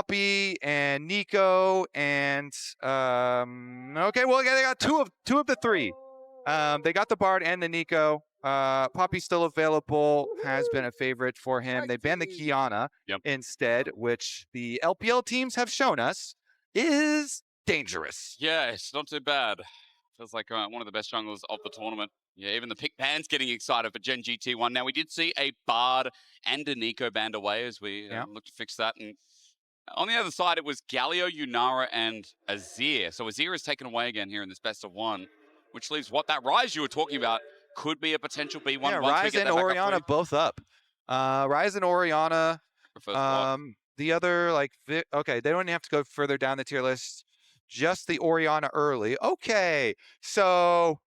Poppy and Nico and okay, well, yeah, they got two of the three. They got the Bard and the Nico. Poppy's still available, has been a favorite for him. They banned the Kiana instead, which the LPL teams have shown us is dangerous. Yeah, it's not too bad. Feels like one of the best junglers of the tournament. Yeah, even the pick band's getting excited for Gen.G T1. Now, we did see a Bard and a Nico banned away as we look to fix that. And on the other side, it was Galio, Yunara, and Azir. So Azir is taken away again here in this best of one, which leaves what that Rise you were talking about could be a potential B1. Yeah, once Rise we get and that back Orianna up both up. Rise and Orianna. Block. The other, like, okay, they don't have to go further down the tier list. Just the Orianna early. Okay, so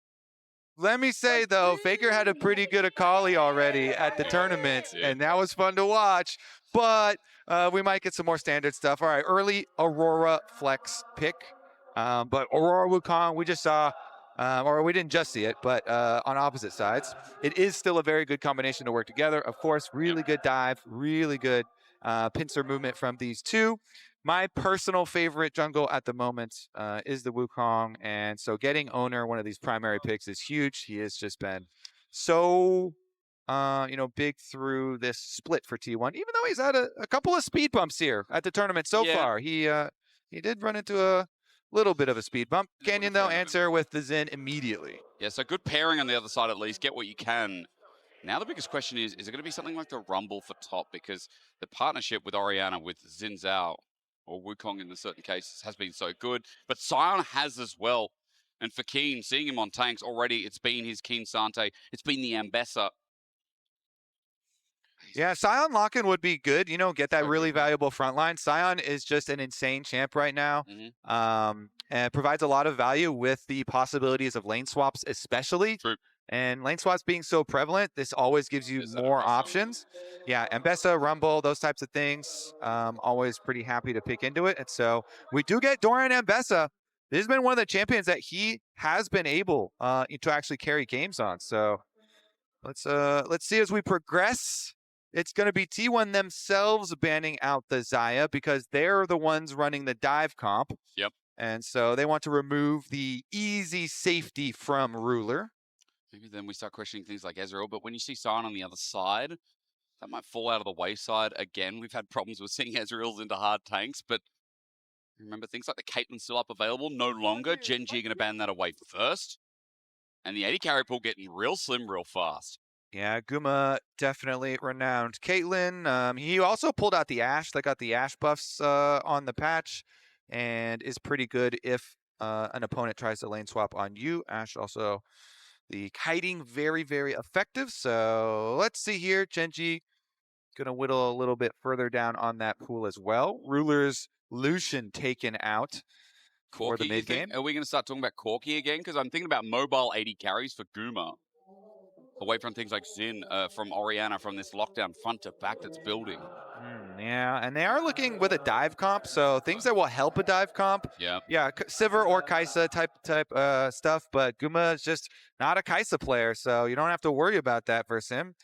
let me say, though, Faker had a pretty good Akali already at the tournament, and that was fun to watch. But we might get some more standard stuff. All right, early Aurora flex pick. But Aurora Wukong, we just saw, or we didn't just see it, but on opposite sides. It is still a very good combination to work together. Of course, really good dive, really good pincer movement from these two. My personal favorite jungle at the moment is the Wukong, and so getting Owner, one of these primary picks, is huge. He has just been so, big through this split for T1, even though he's had a couple of speed bumps here at the tournament so far. He did run into a little bit of a speed bump. Canyon, though, answer with the Xin immediately. Yeah, so good pairing on the other side at least. Get what you can. Now the biggest question is it going to be something like the Rumble for top? Because the partnership with Orianna, with Xin Zhao, or Wukong in the certain cases, has been so good. But Sion has as well. And for Keen, seeing him on tanks already, it's been his Keen Sante. It's been the Ambessa. Yeah, Sion lock-in would be good. Get that really valuable front line. Sion is just an insane champ right now. And provides a lot of value with the possibilities of lane swaps, especially. True. And lane swaps being so prevalent, this always gives you more options. Yeah, Ambessa, Rumble, those types of things. Always pretty happy to pick into it. And so we do get Doran Ambessa. This has been one of the champions that he has been able to actually carry games on. So let's see as we progress. It's going to be T1 themselves banning out the Xayah because they're the ones running the dive comp. Yep. And so they want to remove the easy safety from Ruler. Maybe then we start questioning things like Ezreal, but when you see Sion on the other side, that might fall out of the wayside again. We've had problems with seeing Ezreals into hard tanks, but remember things like the Caitlyn still up available, no longer. Gen.G going to ban that away first. And the 80 carry pool getting real slim real fast. Yeah, Guma definitely renowned. Caitlyn, he also pulled out the Ashe. They got the Ashe buffs on the patch and is pretty good if an opponent tries to lane swap on you. Ashe also... the kiting, very, very effective. So let's see here. Gen.G going to whittle a little bit further down on that pool as well. Ruler's Lucian taken out for the mid game. Are we going to start talking about Corki again? Because I'm thinking about mobile 80 carries for Guma. Away from things like Xin, from Orianna, from this lockdown front to back that's building. Yeah, and they are looking with a dive comp, so things that will help a dive comp. Yeah, Sivir or Kai'Sa type stuff, but Guma is just not a Kai'Sa player, so you don't have to worry about that versus him.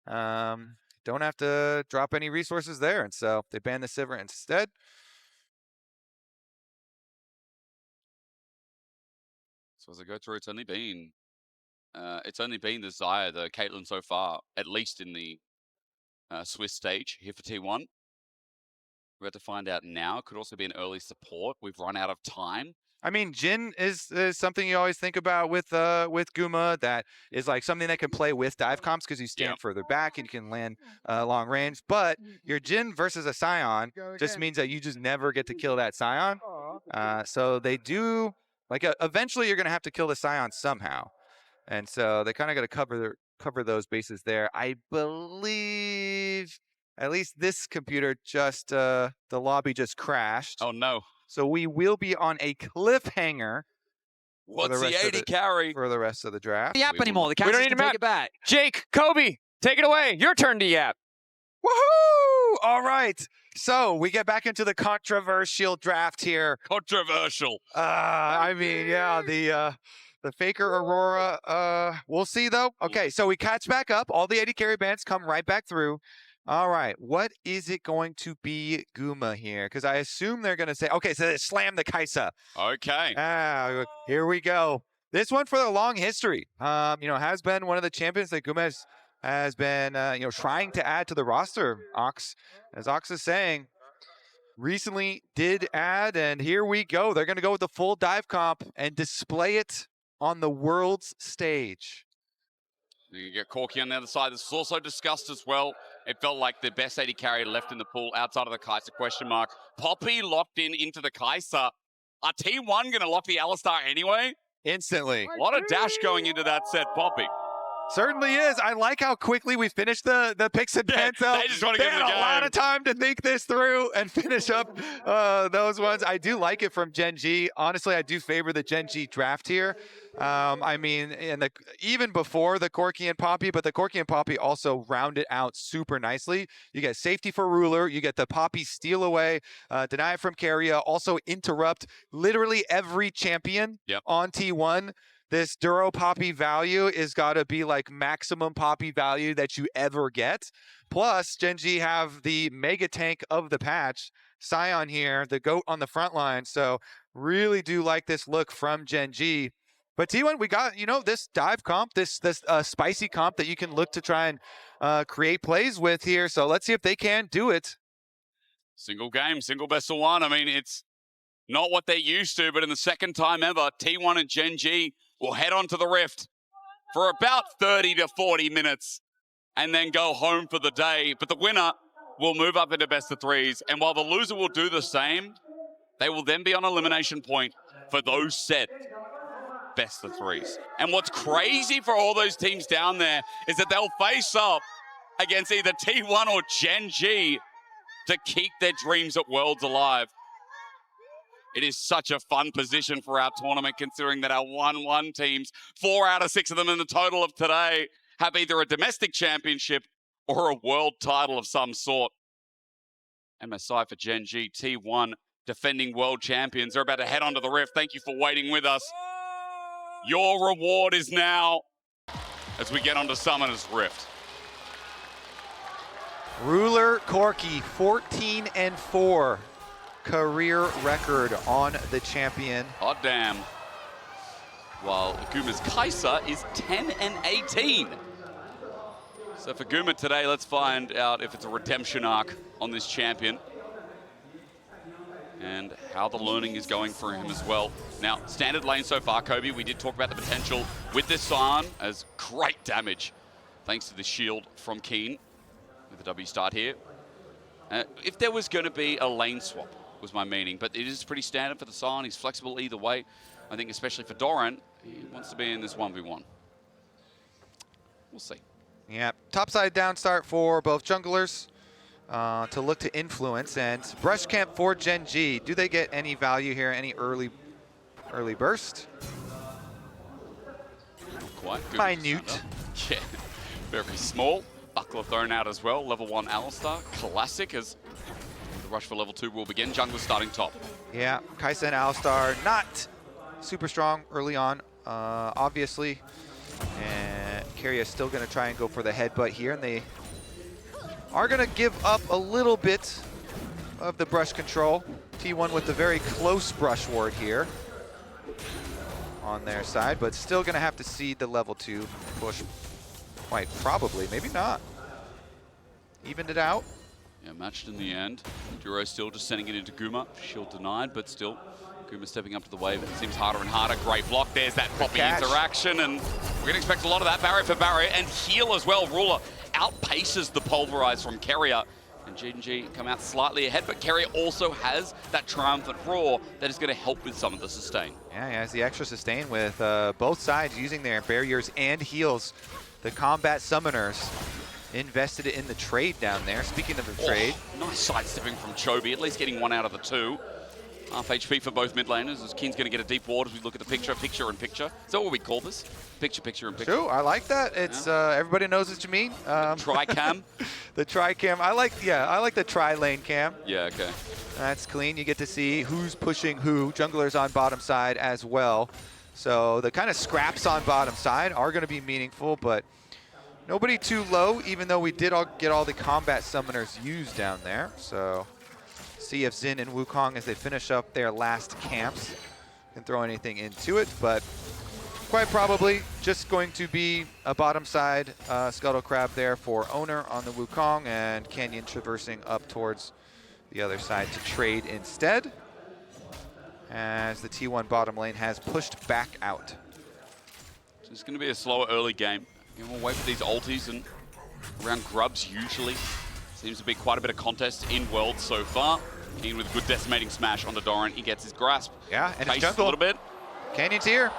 Don't have to drop any resources there, and so they ban the Sivir instead. So as I go through, it's only been the Xayah, the Caitlyn so far, at least in the Swiss stage here for T1. We're about to find out now. It could also be an early support. We've run out of time. I mean, Jhin is something you always think about with Guma. That is like something that can play with dive comps because you stand further back and you can land long range. But your Jhin versus a Sion just means that you just never get to kill that Sion. So they do, like, eventually you're going to have to kill the Sion somehow. And so they kind of got to cover those bases there. I believe at least this computer just, the lobby just crashed. Oh, no. So we will be on a cliffhanger. What's the 80 carry? For the rest of the draft. Yap anymore. The we don't need to take it back. Jake, Kobe, take it away. Your turn to yap. Woohoo! All right. So we get back into the controversial draft here. Controversial. I mean, yeah, the Faker Aurora, we'll see though. Okay, so we catch back up. All the 80 carry bands come right back through. All right, what is it going to be, Guma here? Because I assume they're going to say, okay, so they slam the Kaisa. Okay. Here we go. This one for the long history, has been one of the champions that Guma has been, trying to add to the roster. Ox, as Ox is saying, recently did add, and here we go. They're going to go with the full dive comp and display it on the world's stage. You get Corky on the other side. This was also discussed as well. It felt like the best AD carry left in the pool outside of the Kai'Sa question mark. Poppy locked into the Kai'Sa. Are T1 going to lock the Alistar anyway? Instantly. What a dash going into that set, Poppy. Certainly is. I like how quickly we finished the picks and pens. They just want to get in the game. A lot of time to think this through and finish up those ones. I do like it from Gen.G. Honestly, I do favor the Gen.G draft here. Even before the Corky and Poppy, but the Corky and Poppy also round it out super nicely. You get safety for Ruler. You get the Poppy steal away, deny it from Keria, also interrupt literally every champion on T1. This Duro Poppy value is got to be like maximum Poppy value that you ever get. Plus, Gen.G have the mega tank of the patch, Sion here, the GOAT on the front line. So really do like this look from Gen.G. But T1, we got, this dive comp, this spicy comp that you can look to try and create plays with here. So let's see if they can do it. Single game, single best of one. I mean, it's not what they're used to, but in the second time ever, T1 and Gen.G will head on to the Rift for about 30 to 40 minutes and then go home for the day. But the winner will move up into best of threes. And while the loser will do the same, they will then be on elimination point for those set best of threes. And what's crazy for all those teams down there is that they'll face up against either T1 or Gen.G to keep their dreams at Worlds alive. It is such a fun position for our tournament, considering that our 1-1 teams, 4 out of 6 of them in the total of today, have either a domestic championship or a world title of some sort. MSI for Gen.G, T1, defending world champions. They're about to head onto the Rift. Thank you for waiting with us. Your reward is now as we get onto Summoner's Rift. Ruler Corky, 14-4. Career record on the champion. Oh, damn. While Guma's Kaisa is 10-18. So for Guma today, let's find out if it's a redemption arc on this champion and how the learning is going for him as well. Now, standard lane so far, Kobe, we did talk about the potential with this Sion as great damage, thanks to the shield from Keen with the W start here. If there was going to be a lane swap, was my meaning, but it is pretty standard for the Sion. He's flexible either way. I think especially for Doran, he wants to be in this 1v1. We'll see. Yeah, topside down start for both junglers to look to influence, and brush camp for Gen.G. Do they get any value here, any early burst? Quite good. Minute. Yeah, very small. Buckler thrown out as well. Level 1 Alistar, classic as rush for level 2 will begin. Jungler starting top. Yeah, Kaisa and Alistar not super strong early on, obviously. And Keria is still going to try and go for the headbutt here, and they are going to give up a little bit of the brush control. T1 with the very close brush ward here on their side, but still going to have to see the level 2 push quite probably. Maybe not. Evened it out. Yeah, matched in the end. Duro still just sending it into Guma. Shield denied, but still Guma stepping up to the wave. It seems harder and harder. Great block. There's that Poppy interaction, and we're going to expect a lot of that. Barrier for barrier, and heal as well. Ruler outpaces the pulverize from Keria, and Gen.G come out slightly ahead, but Keria also has that triumphant roar that is going to help with some of the sustain. Yeah, he has the extra sustain with both sides using their barriers and heals. The combat summoners invested in the trade down there. Speaking of the trade. Nice sidestepping from Chobi, at least getting 1 out of the 2. Half HP for both mid laners as Keen's going to get a deep ward as we look at the picture in picture. Is that what we call this? Picture in picture. True, I like that. It's everybody knows what you mean. Tri-cam. The tri-cam. I like the tri-lane cam. Yeah, okay. That's clean. You get to see who's pushing who. Junglers on bottom side as well. So the kind of scraps on bottom side are going to be meaningful, but Nobody too low, even though we did get all the combat summoners used down there. So see if Xin and Wukong, as they finish up their last camps, can throw anything into it. But quite probably just going to be a bottom side Scuttle Crab there for Owner on the Wukong, and Canyon traversing up towards the other side to trade instead, as the T1 bottom lane has pushed back out. So it's going to be a slower early game. We'll wait for these ultis, and around grubs usually. Seems to be quite a bit of contest in World so far. Keen with a good decimating smash onto Doran. He gets his grasp. Yeah, and his Paces jungle. a little bit. Canyon's here.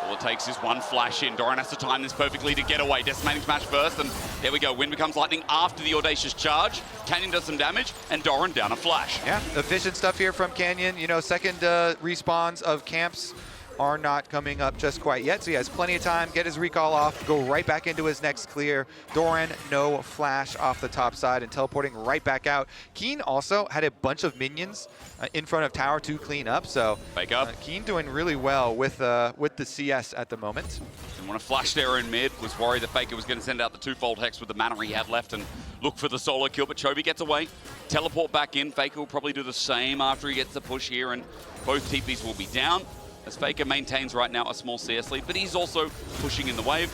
All it takes is one flash in. Doran has to time this perfectly to get away. Decimating smash first, and there we go. Wind becomes lightning after the audacious charge. Canyon does some damage, and Doran down a flash. Yeah, efficient stuff here from Canyon. You know, second respawns of camps are not coming up just quite yet, so he has plenty of time, get his recall off, go right back into his next clear. Doran, no flash off the top side and teleporting right back out. Keen also had a bunch of minions in front of tower to clean up, so Fake up. Keen doing really well with the CS at the moment. Didn't want to flash there in mid, was worried the Faker was going to send out the twofold hex with the mana he had left and look for the solo kill, but Chovy gets away. Teleport back in. Faker will probably do the same after he gets the push here, and both TPs will be down. As Faker maintains right now a small CS lead, but he's also pushing in the wave.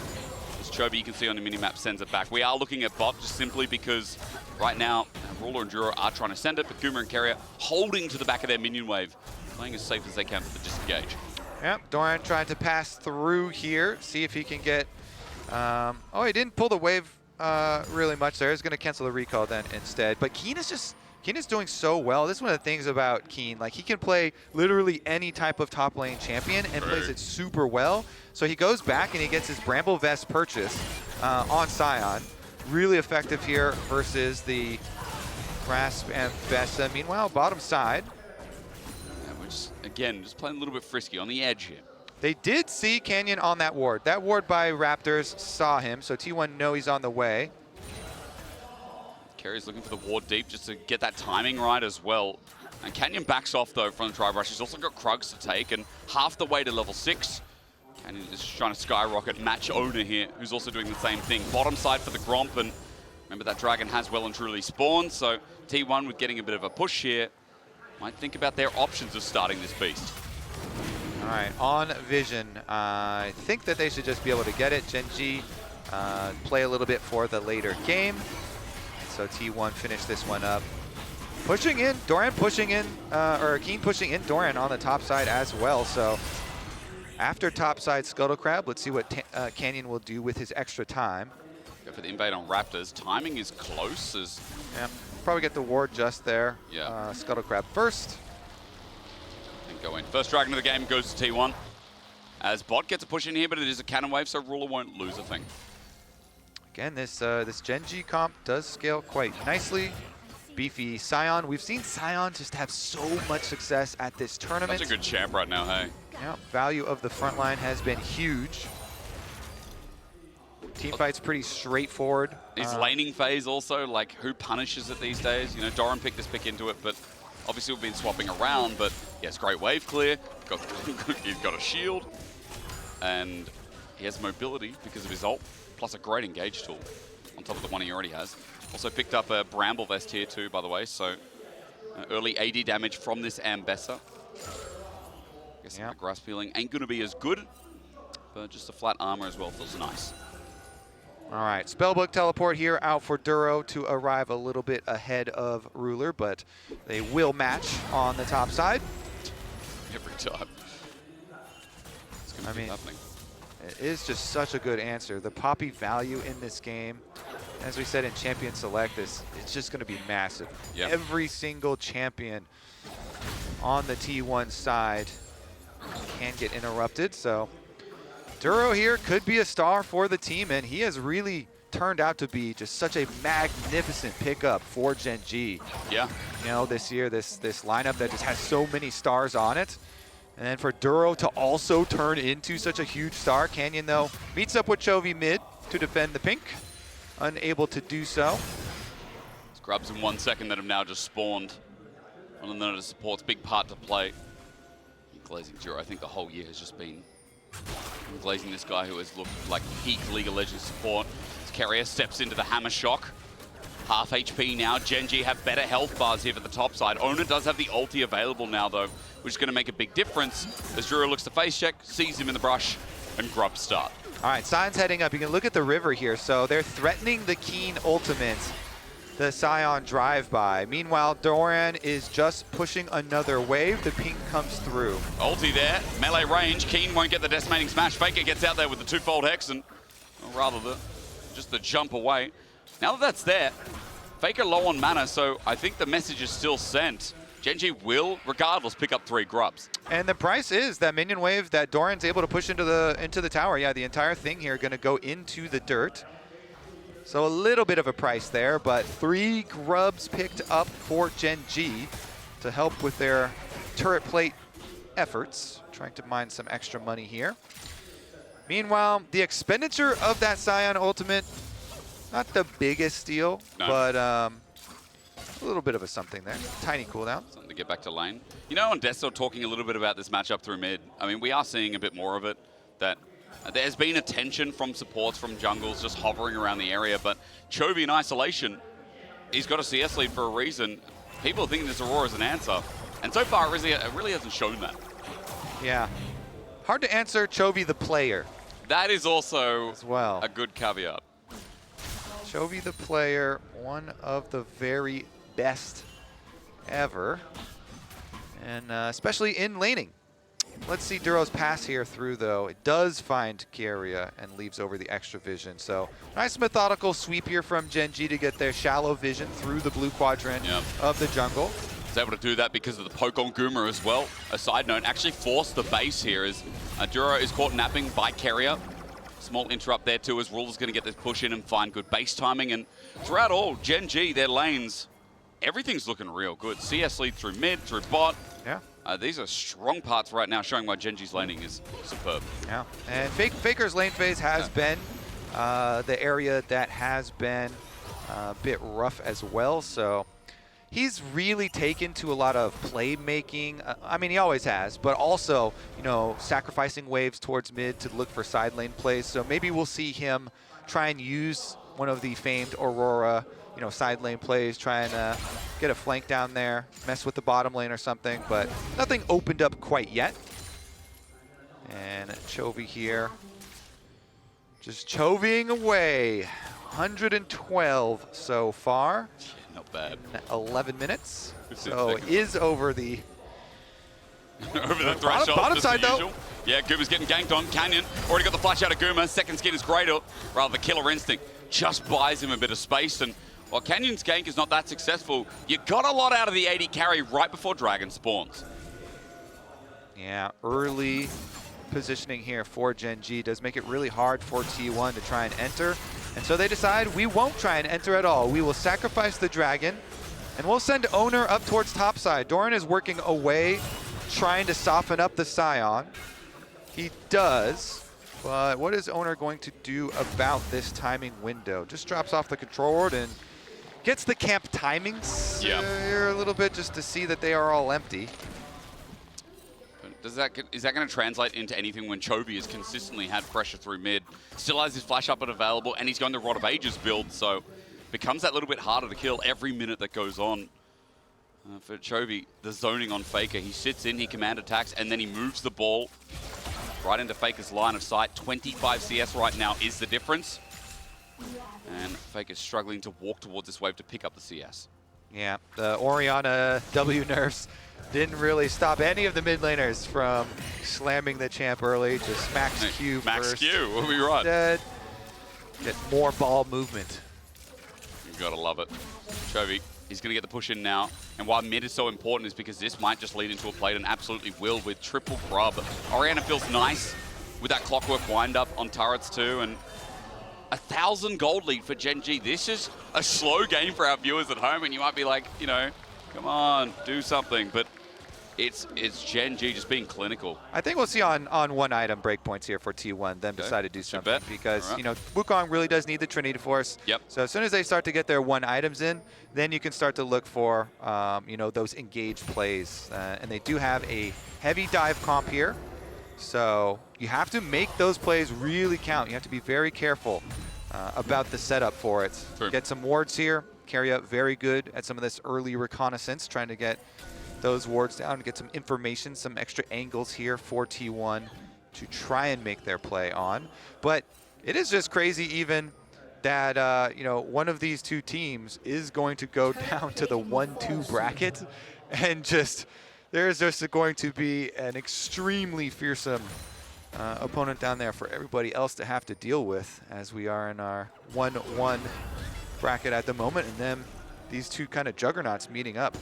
As Chovy, you can see on the minimap, sends it back. We are looking at bot just simply because right now, Ruler and Duro are trying to send it, but Goomer and Carrier holding to the back of their minion wave, playing as safe as they can for the disengage. Yep, Doran trying to pass through here, see if he can get... oh, he didn't pull the wave really much there. He's going to cancel the recall then instead. But Keen is doing so well. This is one of the things about Keen. Like, he can play literally any type of top lane champion and plays it super well. So he goes back and he gets his Bramble Vest purchase on Sion. Really effective here versus the Grasp and Vesta. Meanwhile, bottom side. Yeah, we're just, again, just playing a little bit frisky on the edge here. They did see Canyon on that ward. That ward by Raptors saw him, so T1 know he's on the way. Carrier's looking for the ward deep just to get that timing right as well. And Canyon backs off though from the Tribe Rush. He's also got Krugs to take, and half the way to level 6. Canyon is trying to skyrocket match Owner here, who's also doing the same thing. Bottom side for the Gromp, and remember that dragon has well and truly spawned, so T1 with getting a bit of a push here might think about their options of starting this beast. All right, on Vision, I think that they should just be able to get it. Gen.G play a little bit for the later game. So T1 finish this one up. Pushing in, Doran pushing in, or Keen pushing in Doran on the top side as well. So after top side Scuttle Crab, let's see what Canyon will do with his extra time. Go for the invade on Raptors. Timing is close as... Yeah, probably get the ward just there. Yeah. Scuttle Crab first. And go in. First dragon of the game goes to T1. As bot gets a push in here, but it is a cannon wave, so Ruler won't lose a thing. Again, this Gen.G comp does scale quite nicely. Beefy Sion. We've seen Sion just have so much success at this tournament. That's a good champ right now, hey? Yeah, value of the front line has been huge. Teamfight's pretty straightforward. His laning phase also, like, who punishes it these days? You know, Doran picked this pick into it, but obviously we've been swapping around, but he has great wave clear, he's got a shield, and he has mobility because of his ult, plus a great engage tool on top of the one he already has. Also picked up a Bramble Vest here too, by the way, so early AD damage from this Ambessa. Guessing the Grasp healing ain't going to be as good, but just a flat armor as well feels nice. All right, Spellbook teleport here out for Duro to arrive a little bit ahead of Ruler, but they will match on the top side. Every time. It's going to be happening. It is just such a good answer. The Poppy value in this game, as we said in Champion Select, it's just going to be massive. Yep. Every single champion on the T1 side can get interrupted, so Duro here could be a star for the team, and he has really turned out to be just such a magnificent pickup for Gen.G. Yeah. You know, this year, this lineup that just has so many stars on it. And then for Duro to also turn into such a huge star. Canyon, though, meets up with Chovy mid to defend the pink. Unable to do so. Scrubs in 1 second that have now just spawned. One of the supports, big part to play. Glazing Duro, I think the whole year has just been glazing this guy who has looked like peak League of Legends support. He's Keria steps into the hammer shock. Half HP now. Gen.G have better health bars here for the top side. Ona does have the ulti available now, though, which is going to make a big difference. As Juro looks to face check, sees him in the brush, and grubs start. All right, Sion's heading up. You can look at the river here. So they're threatening the Keen ultimate, the Sion drive-by. Meanwhile, Doran is just pushing another wave. The ping comes through. Ulti there, melee range. Keen won't get the decimating smash. Faker gets out there with the twofold hex, and or rather just the jump away. Now that that's there, Faker low on mana, so I think the message is still sent. Gen.G will, regardless, pick up 3 grubs. And the price is that minion wave that Doran's able to push into the tower. Yeah, the entire thing here going to go into the dirt. So a little bit of a price there, but 3 grubs picked up for Gen.G to help with their turret plate efforts. Trying to mine some extra money here. Meanwhile, the expenditure of that Sion ultimate, not the biggest deal, no. but a little bit of a something there. Tiny cooldown. Something to get back to lane. You know, on Desto talking a little bit about this matchup through mid, I mean, we are seeing a bit more of it, that there's been attention from supports, from jungles, just hovering around the area, but Chovy in isolation, he's got a CS lead for a reason. People are thinking this Aurora is an answer, and so far it really hasn't shown that. Yeah. Hard to answer Chovy the player. That is also as well a good caveat. Chovy the player, one of the very best ever, and especially in laning. Let's see Duro's pass here through, though. It does find Keria and leaves over the extra vision. So nice methodical sweep here from Gen.G to get their shallow vision through the blue quadrant of the jungle. He's able to do that because of the poke on Guma as well. A side note, actually forced the base here as Duro is caught napping by Keria. Small interrupt there too as Rule's going to get this push in and find good base timing. And throughout all, Gen.G, their lanes, everything's looking real good. CS lead through mid, through bot. Yeah. These are strong parts right now, showing why Gen.G's laning is superb. Yeah, and Faker's lane phase has been the area that has been a bit rough as well. So he's really taken to a lot of playmaking. I mean, he always has, but also, you know, sacrificing waves towards mid to look for side lane plays. So maybe we'll see him try and use one of the famed Aurora, you know, side lane plays, trying to get a flank down there, mess with the bottom lane or something, but nothing opened up quite yet. And Chovy here, just chovying away. 112 so far. Yeah, not bad. 11 minutes. So is over the over the threshold. Bottom side though. Yeah, Guma's getting ganked on. Canyon already got the flash out of Guma. Second skin is greater. Rather, the killer instinct just buys him a bit of space. And while Canyon's gank is not that successful, you got a lot out of the AD carry right before Dragon spawns. Yeah, early positioning here for Gen.G does make it really hard for T1 to try and enter. And so they decide we won't try and enter at all. We will sacrifice the dragon and we'll send Owner up towards topside. Doran is working away, trying to soften up the Sion. He does, but what is Owner going to do about this timing window? Just drops off the control ward and gets the camp timings here a little bit just to see that they are all empty. Is that going to translate into anything when Chovy has consistently had pressure through mid, still has his flash up and available, and he's going the Rod of Ages build, so becomes that little bit harder to kill every minute that goes on. For Chovy, the zoning on Faker, he sits in, he command attacks, and then he moves the ball right into Faker's line of sight. 25 CS right now is the difference. And Faker's struggling to walk towards this wave to pick up the CS. Yeah, the Orianna W nerfs didn't really stop any of the mid laners from slamming the champ early. Just max Q Max first. Q, we'll be right. Get more ball movement. You gotta love it. Chovy, he's gonna get the push in now. And why mid is so important is because this might just lead into a plate and absolutely will with triple grub. Orianna feels nice with that clockwork wind up on turrets too. And 1,000 gold lead for Gen.G. This is a slow game for our viewers at home, and you might be like, you know, come on, do something. But it's Gen.G just being clinical. I think we'll see on one item breakpoints here for T1, them decide to do something because, you know, Wukong really does need the Trinity Force. Yep. So as soon as they start to get their one items in, then you can start to look for, you know, those engaged plays. And they do have a heavy dive comp here. So you have to make those plays really count. You have to be very careful about the setup for it. True. Get some wards here. Carry up very good at some of this early reconnaissance, trying to get those wards down, get some information, some extra angles here for T1 to try and make their play on. But it is just crazy even that, you know, one of these two teams is going to go down to the 1-2 bracket, and just there's just going to be an extremely fearsome opponent down there for everybody else to have to deal with, as we are in our 1-1 bracket at the moment, and then these two kind of juggernauts meeting up.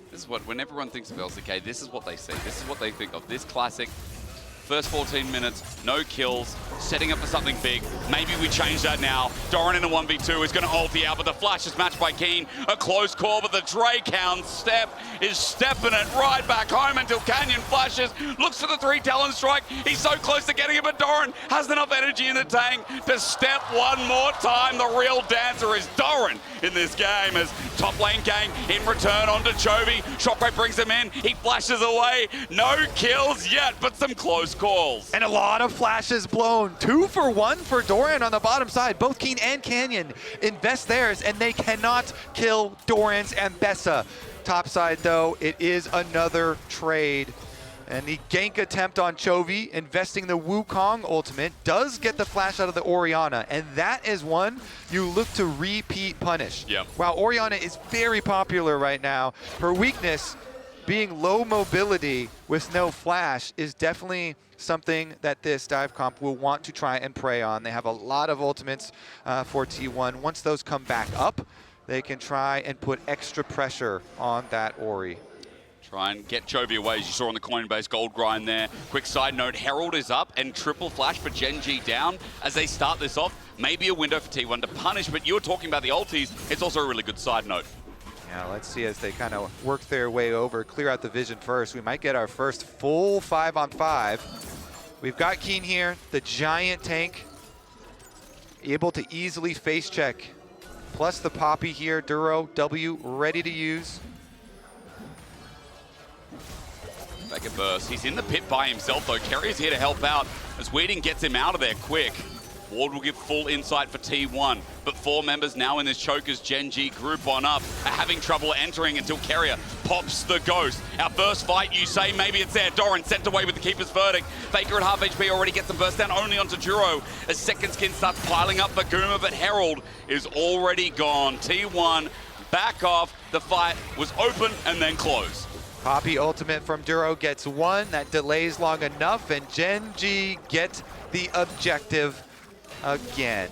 This is what, when everyone thinks of LCK, this is what they see. This is what they think of. This classic, first 14 minutes, no kills, setting up for something big. Maybe we change that now. Doran in a 1v2 is going to ulti out, but the flash is matched by Keen. A close call, but the Drake Hound Step is stepping it right back home until Canyon flashes, looks for the 3 Talon strike. He's so close to getting it, but Doran has enough energy in the tank to step one more time. The real dancer is Doran in this game, as top lane gang in return onto Chovy. Shockwave brings him in, he flashes away. No kills yet, but some close calls. And a lot of flashes blown. 2 for 1 for Doran on the bottom side. Both Keen and Canyon invest theirs, and they cannot kill Doran's Ambessa. Top side, though, it is another trade. And the gank attempt on Chovy, investing the Wukong ultimate, does get the flash out of the Orianna, and that is one you look to repeat punish. Yep. While Orianna is very popular right now, her weakness being low mobility with no flash is definitely something that this dive comp will want to try and prey on. They have a lot of ultimates for T1. Once those come back up, they can try and put extra pressure on that Ori. Try and get Chovy away, as you saw on the Coinbase gold grind there. Quick side note, Herald is up and triple flash for Gen.G down as they start this off. Maybe a window for T1 to punish, but you were talking about the ultis. It's also a really good side note. Yeah, let's see as they kind of work their way over, clear out the vision first. We might get our first full 5-on-5. We've got Keen here, the giant tank, able to easily face check. Plus the Poppy here, Duro, W, ready to use. Back at burst. He's in the pit by himself, though. Carrier's here to help out as Weeding gets him out of there quick. Ward will give full insight for T1, but 4 members now in this Chokers Gen.G group on up are having trouble entering until Carrier pops the ghost. Our first fight, you say, maybe it's there. Doran sent away with the Keeper's Verdict. Faker at half HP already gets the burst down only onto Duro as second skin starts piling up for Guma, but Herald is already gone. T1 back off. The fight was open and then closed. Poppy ultimate from Duro gets 1. That delays long enough, and Gen.G get the objective again.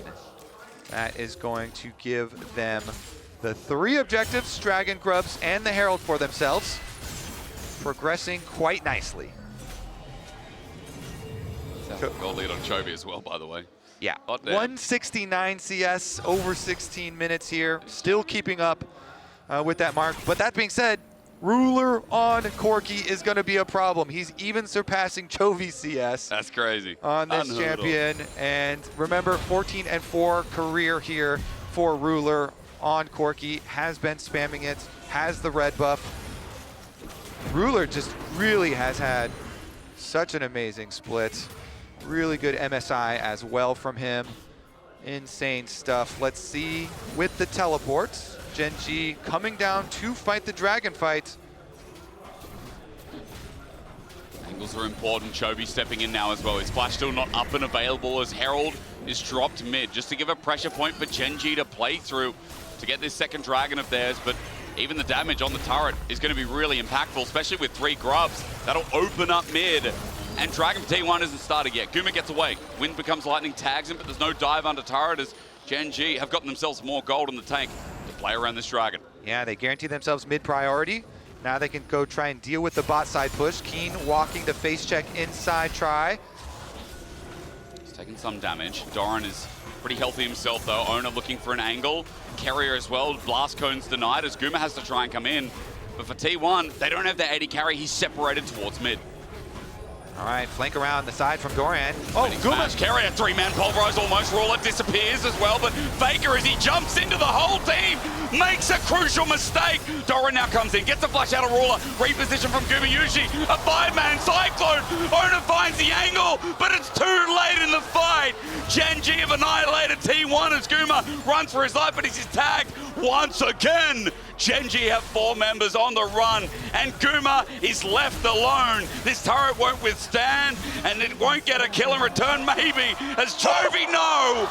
That is going to give them the 3 objectives, Dragon Grubs and the Herald for themselves, progressing quite nicely. Goal lead on Chovy as well, by the way. Yeah, Oh, 169 CS, over 16 minutes here, still keeping up with that mark. But that being said, Ruler on Corki is going to be a problem. He's even surpassing Chovy CS. That's crazy. On this champion. And remember, 14-4 career here for Ruler on Corki. Has been spamming it, has the red buff. Ruler just really has had such an amazing split. Really good MSI as well from him. Insane stuff. Let's see with the teleports. Gen.G coming down to fight the dragon fight. Angles are important. Chovy stepping in now as well. His flash still not up and available as Herald is dropped mid, just to give a pressure point for Gen.G to play through to get this second dragon of theirs. But even the damage on the turret is going to be really impactful, especially with 3 grubs. That'll open up mid. And Dragon for T1 isn't started yet. Guma gets away. Wind becomes lightning, tags him, but there's no dive under turret as Gen.G have gotten themselves more gold in the tank to play around this dragon. Yeah, they guarantee themselves mid priority. Now they can go try and deal with the bot side push. Keen walking the face check inside try. He's taking some damage. Doran is pretty healthy himself though. Owner looking for an angle. Carrier as well. Blast cones denied as Guma has to try and come in. But for T1, they don't have their AD carry. He's separated towards mid. All right, flank around the side from Doran. Oh, Guma. Carrier, 3-man pulverize almost. Ruler disappears as well, but Faker, as he jumps into the whole team, makes a crucial mistake. Doran now comes in, gets a flash out of Ruler, reposition from Gumayushi, a 5-man Cyclone. Ona finds the angle, but it's too late in the fight. Gen.G have annihilated T1 as Guma runs for his life, but he's tagged once again. Gen.G have 4 members on the run, and Guma is left alone. This turret won't withstand, and it won't get a kill in return, maybe, as Chovy, no!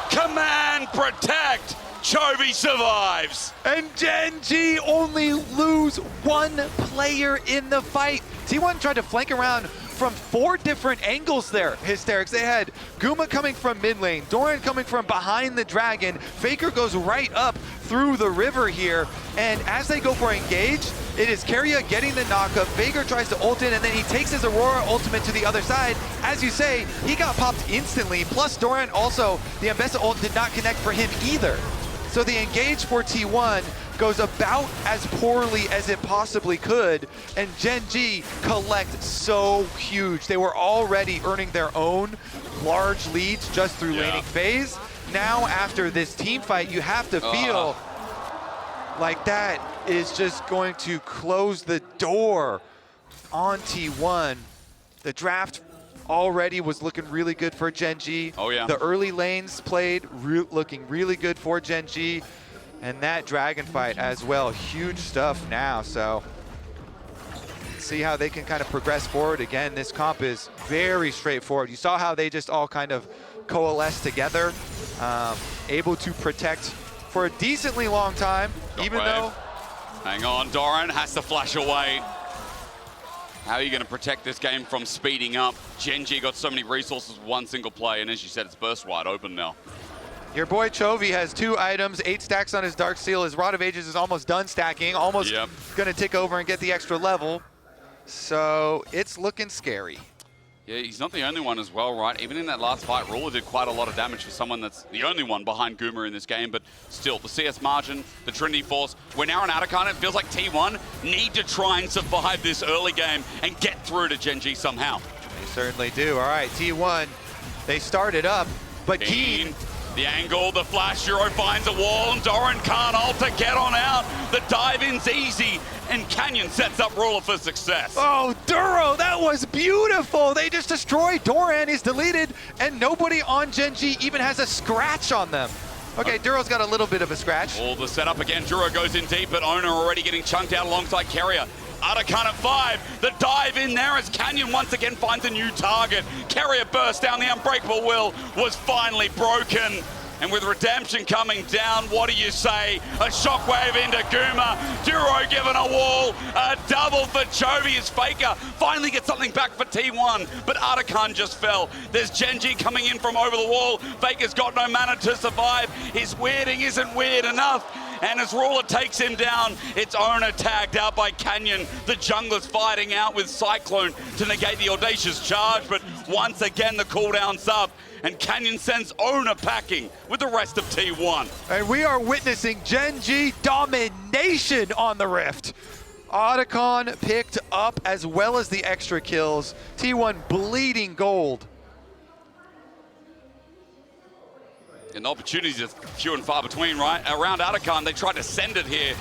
Command, protect, Chovy survives. And Gen.G only lose 1 player in the fight. T1 tried to flank around from 4 different angles there, Hysterics. They had Guma coming from mid lane, Doran coming from behind the dragon, Faker goes right up through the river here, and as they go for engage, it is Keria getting the knockup. Faker tries to ult in, and then he takes his Aurora ultimate to the other side. As you say, he got popped instantly, plus Doran also, the Ambessa ult did not connect for him either. So the engage for T1 goes about as poorly as it possibly could, and Gen.G collect so huge. They were already earning their own large leads just through laning phase. Now after this team fight, you have to feel like that is just going to close the door on T1. The draft already was looking really good for Gen.G. Oh yeah. The early lanes played looking really good for Gen.G. And that dragon fight as well, huge stuff now. So see how they can kind of progress forward. Again, this comp is very straightforward. You saw how they just all kind of coalesce together, able to protect for a decently long time, even though... Hang on, Doran has to flash away. How are you going to protect this game from speeding up? Gen.G got so many resources with 1 single play, and as you said, it's burst wide open now. Your boy Chovy has 2 items, 8 stacks on his Dark Seal. His Rod of Ages is almost done stacking, almost gonna tick over and get the extra level. So it's looking scary. Yeah, he's not the only one as well, right? Even in that last fight, Ruler did quite a lot of damage for someone that's the only one behind Guma in this game, but still, the CS margin, the Trinity Force, we're now on Atakan. It feels like T1 need to try and survive this early game and get through to Gen.G somehow. They certainly do. All right, T1, they started up, but Keen. The angle, the flash, Euro finds a wall, and Doran can't ult to get on out. The dive-in's easy, and Canyon sets up Ruler for success. Oh, Duro, that was beautiful. They just destroyed Doran. He's deleted, and nobody on Gen.G even has a scratch on them. Okay, Duro's got a little bit of a scratch. All the setup again. Duro goes in deep, but Ona already getting chunked out alongside Keria. Atakan at 5. The dive in there as Canyon once again finds a new target. Keria burst down. The unbreakable will was finally broken. And with Redemption coming down, what do you say? A shockwave into Guma. Duro given a wall. A double for Chovy as Faker finally gets something back for T1. But Atakan just fell. There's Gen.G coming in from over the wall. Faker's got no mana to survive. His weirding isn't weird enough. And as Ruler takes him down, it's Ona tagged out by Canyon. The jungler's fighting out with Cyclone to negate the audacious charge, but once again the cooldown's up, and Canyon sends Ona packing with the rest of T1. And we are witnessing Gen.G domination on the Rift. Otacon picked up as well as the extra kills. T1 bleeding gold. And the opportunities are few and far between, right? Around Atakan, they tried to send it here,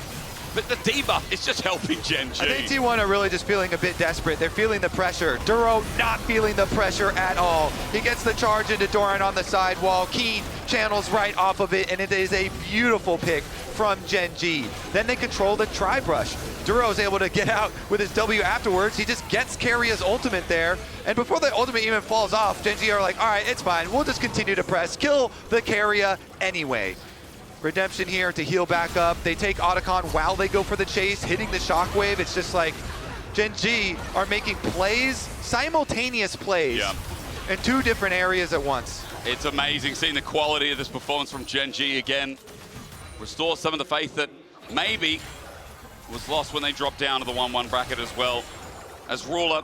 but the debuff is just helping Gen.G. I think T1 are really just feeling a bit desperate. They're feeling the pressure. Duro not feeling the pressure at all. He gets the charge into Doran on the sidewall. Keen channels right off of it, and it is a beautiful pick from Gen.G. Then they control the tri-brush. Duro's able to get out with his W afterwards. He just gets Keria's ultimate there. And before the ultimate even falls off, Gen.G are like, all right, it's fine. We'll just continue to press. Kill the Keria anyway. Redemption here to heal back up. They take Otacon while they go for the chase, hitting the shockwave. It's just like Gen.G are making plays, simultaneous plays in 2 different areas at once. It's amazing seeing the quality of this performance from Gen.G again. Restore some of the faith that maybe was lost when they dropped down to the 1-1 bracket as well. As Ruler,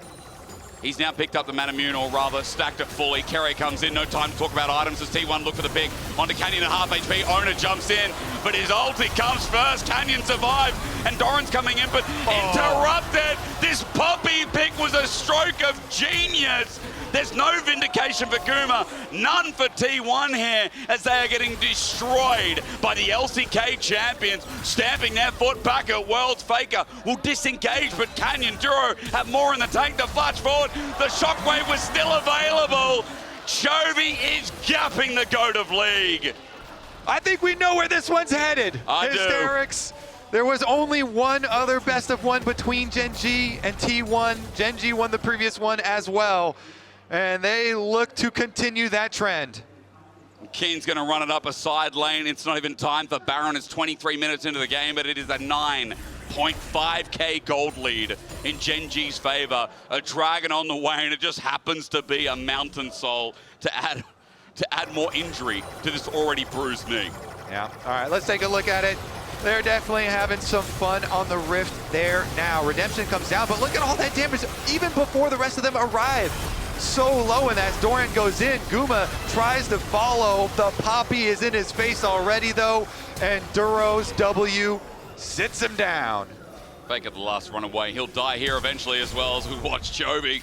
he's now picked up the Manamune, or rather stacked it fully. Keria comes in, no time to talk about items as T1 look for the pick. Onto Canyon at half HP, Ona jumps in, but his ulti comes first. Canyon survives, and Doran's coming in, but interrupted. This puppy pick That was a stroke of genius. There's no vindication for Guma, none for T1 here, as they are getting destroyed by the LCK champions, stamping their foot back at Worlds. Faker will disengage, but Canyon Duro have more in the tank to flash forward. The shockwave was still available. Chovy is gapping the GOAT of League. I think we know where this one's headed. I do. Hysterics. There was only one other best of one between Gen.G and T1. Gen.G won the previous one as well, and they look to continue that trend. Keen's going to run it up a side lane. It's not even time for Baron. It's 23 minutes into the game, but it is a 9.5k gold lead in Gen.G's favor. A dragon on the way, and it just happens to be a Mountain Soul to add more injury to this already bruised knee. Yeah, all right, let's take a look at it. They're definitely having some fun on the Rift there now. Redemption comes down, but look at all that damage even before the rest of them arrive. So low, and as Doran goes in, Guma tries to follow. The Poppy is in his face already, though, and Duro's W sits him down. Faker the last runaway. He'll die here eventually as well, as we watch Chovy.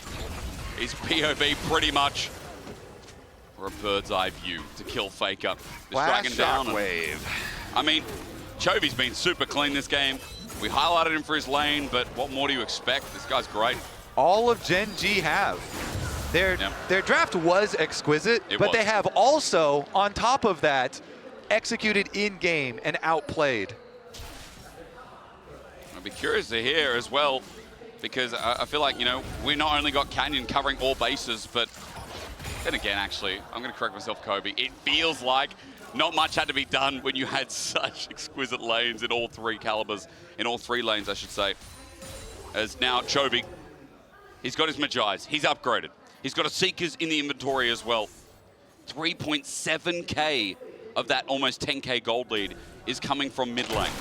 He's POV pretty much for a bird's eye view to kill Faker. This dragon down. Wave. I mean, Chovy's been super clean this game. We highlighted him for his lane, but what more do you expect? This guy's great. All of Gen.G have. Their draft was exquisite, but they have also, on top of that, executed in-game and outplayed. I'd be curious to hear as well, because I feel like, you know, we not only got Canyon covering all bases, but then again, actually, I'm going to correct myself, Kobe. It feels like not much had to be done when you had such exquisite lanes in all three calibers, in all three lanes, I should say. As now Chovy, he's got his Magi's, he's upgraded. He's got a Seekers in the inventory as well. 3.7k of that almost 10k gold lead is coming from mid lane.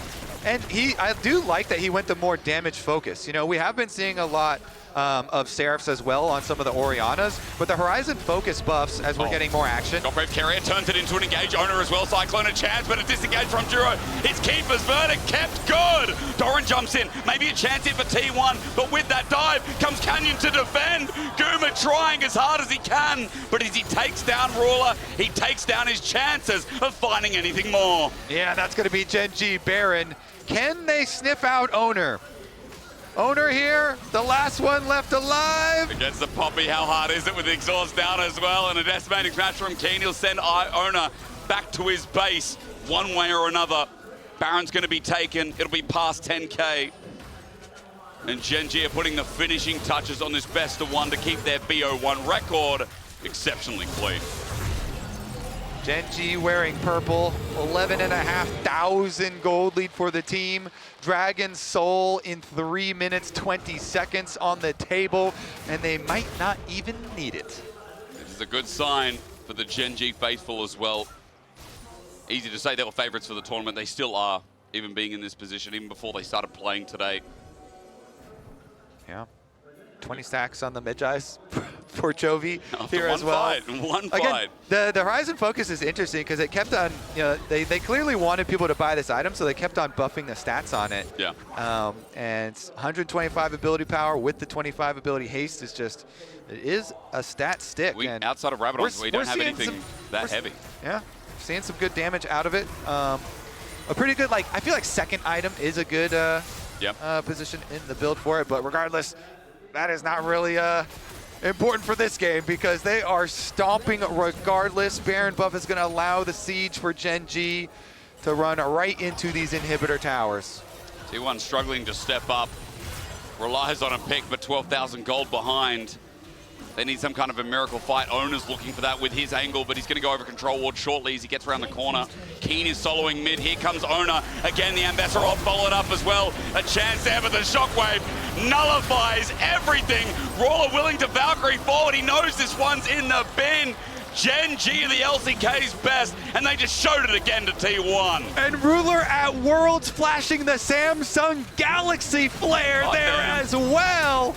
And I do like that he went the more damage focus. You know, we have been seeing a lot of Seraphs as well on some of the Orianas, but the Horizon focus buffs as we're getting more action. Shockwave Carrier turns it into an engage owner as well. Cyclone a chance, but a disengage from Duro. It's Keeper's verdict kept good. Doran jumps in, maybe a chance here for T1, but with that dive comes Canyon to defend. Guma trying as hard as he can, but as he takes down Ruler, he takes down his chances of finding anything more. Yeah, that's going to be Gen.G Baron. Can they sniff out Owner? Owner here, the last one left alive. Against the Poppy, how hard is it with the exhaust down as well? And a decimating smash from Keen. He'll send Owner back to his base one way or another. Baron's going to be taken. It'll be past 10k. And Gen.G are putting the finishing touches on this best of one to keep their BO1 record exceptionally clean. Gen.G wearing purple, 11,500 gold lead for the team. Dragon Soul in 3 minutes, 20 seconds on the table, and they might not even need it. It is a good sign for the Gen.G faithful as well. Easy to say they were favorites for the tournament. They still are, even being in this position, even before they started playing today. Yeah. 20 stacks on the mid-eyes for Chovy After here one as well. One Again, fight. the Horizon focus is interesting because it kept on, you know, they clearly wanted people to buy this item, so they kept on buffing the stats on it. Yeah. And 125 ability power with the 25 ability haste is just, it is a stat stick. And outside of Rabadon, we don't have anything that heavy. Yeah, seeing some good damage out of it. A pretty good, like, I feel like second item is a good position in the build for it, but regardless, that is not really important for this game because they are stomping regardless. Baron buff is going to allow the siege for Gen.G to run right into these inhibitor towers. T1 struggling to step up. Relies on a pick, but 12,000 gold behind. They need some kind of a miracle fight. Owner's looking for that with his angle, but he's going to go over control ward shortly as he gets around the corner. Keen is soloing mid. Here comes Owner. Again, the Ambassador all followed up as well. A chance there, but the Shockwave nullifies everything. Roller willing to Valkyrie forward. He knows this one's in the bin. Gen.G are the LCK's best, and they just showed it again to T1. And Ruler at Worlds flashing the Samsung Galaxy flare as well.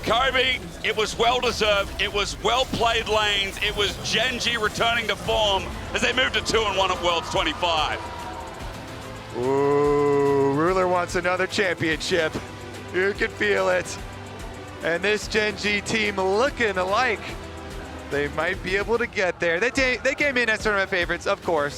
Kobe, it was well-deserved. It was well-played lanes. It was Gen.G returning to form as they moved to 2-1 at Worlds 25. Ooh, Ruler wants another championship. You can feel it. And this Gen.G team looking like they might be able to get there. They came in as tournament favorites, of course.